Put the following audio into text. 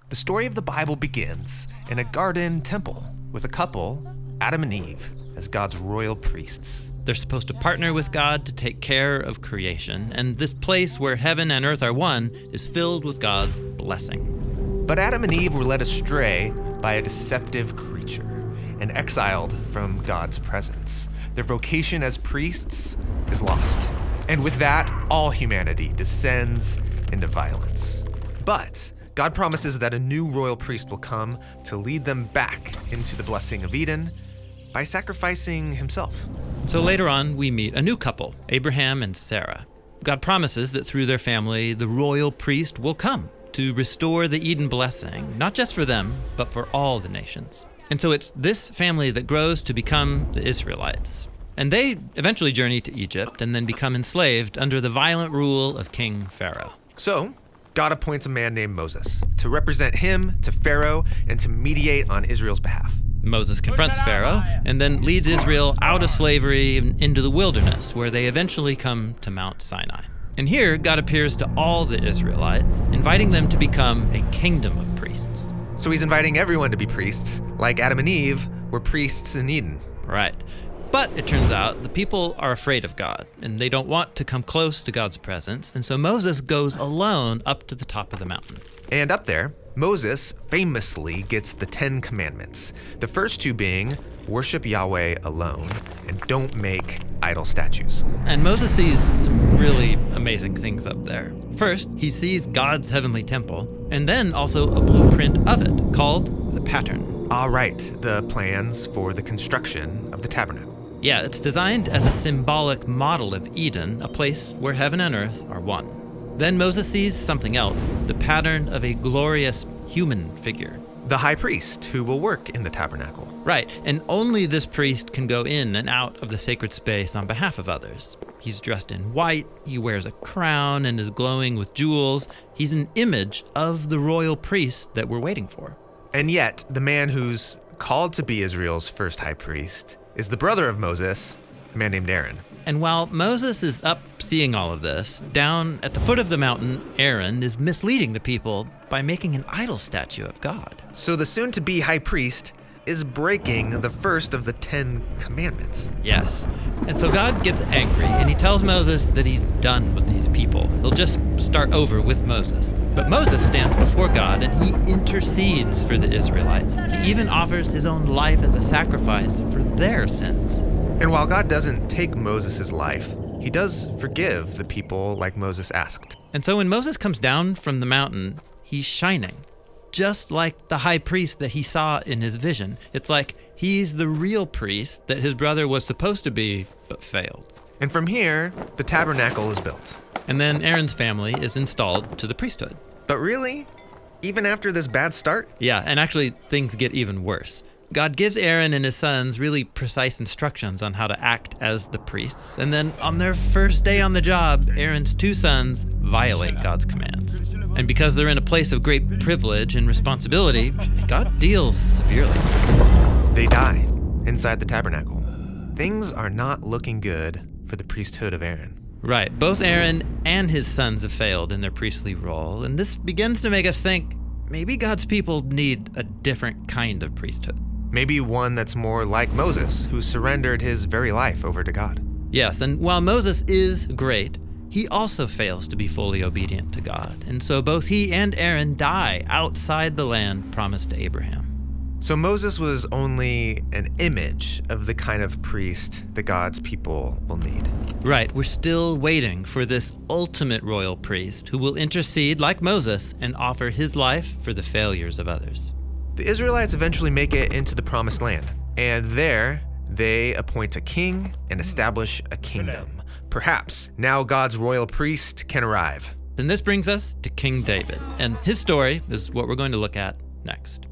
The story of the Bible begins in a garden temple with a couple, Adam and Eve, as God's royal priests. They're supposed to partner with God to take care of creation, and this place where heaven and earth are one is filled with God's blessing. But Adam and Eve were led astray by a deceptive creature and exiled from God's presence. Their vocation as priests is lost. And with that, all humanity descends into violence. But God promises that a new royal priest will come to lead them back into the blessing of Eden by sacrificing himself. So later on, we meet a new couple, Abraham and Sarah. God promises that through their family, the royal priest will come to restore the Eden blessing, not just for them, but for all the nations. And so it's this family that grows to become the Israelites. And they eventually journey to Egypt and then become enslaved under the violent rule of King Pharaoh. So God appoints a man named Moses to represent him to Pharaoh and to mediate on Israel's behalf. Moses confronts Pharaoh and then leads Israel out of slavery and into the wilderness, where they eventually come to Mount Sinai. And here, God appears to all the Israelites, inviting them to become a kingdom of priests. So he's inviting everyone to be priests, like Adam and Eve were priests in Eden. Right. But it turns out the people are afraid of God, and they don't want to come close to God's presence, and so Moses goes alone up to the top of the mountain. And up there, Moses famously gets the 10 Commandments, the first two being, worship Yahweh alone and don't make idol statues. And Moses sees some really amazing things up there. First, he sees God's heavenly temple, and then also a blueprint of it called the pattern. All right, the plans for the construction of the tabernacle. Yeah, it's designed as a symbolic model of Eden, a place where heaven and earth are one. Then Moses sees something else, the pattern of a glorious human figure. The high priest who will work in the tabernacle. Right, and only this priest can go in and out of the sacred space on behalf of others. He's dressed in white, he wears a crown and is glowing with jewels. He's an image of the royal priest that we're waiting for. And yet, the man who's called to be Israel's first high priest is the brother of Moses, a man named Aaron. And while Moses is up seeing all of this, down at the foot of the mountain, Aaron is misleading the people by making an idol statue of God. So the soon-to-be high priest is breaking the first of the 10 Commandments. Yes. And so God gets angry, and he tells Moses that he's done with these people. He'll just start over with Moses. But Moses stands before God, and he intercedes for the Israelites. He even offers his own life as a sacrifice for their sins. And while God doesn't take Moses' life, he does forgive the people like Moses asked. And so when Moses comes down from the mountain, he's shining, just like the high priest that he saw in his vision. It's like he's the real priest that his brother was supposed to be, but failed. And from here, the tabernacle is built. And then Aaron's family is installed to the priesthood. But really, even after this bad start? Yeah, and actually things get even worse. God gives Aaron and his sons really precise instructions on how to act as the priests. And then on their first day on the job, Aaron's two sons violate God's commands. And because they're in a place of great privilege and responsibility, God deals severely. They die inside the tabernacle. Things are not looking good for the priesthood of Aaron. Right, both Aaron and his sons have failed in their priestly role. And this begins to make us think maybe God's people need a different kind of priesthood. Maybe one that's more like Moses, who surrendered his very life over to God. Yes, and while Moses is great, he also fails to be fully obedient to God. And so both he and Aaron die outside the land promised to Abraham. So Moses was only an image of the kind of priest that God's people will need. Right, we're still waiting for this ultimate royal priest who will intercede like Moses and offer his life for the failures of others. The Israelites eventually make it into the promised land, and there they appoint a king and establish a kingdom. Perhaps now God's royal priest can arrive. And this brings us to King David, and his story is what we're going to look at next.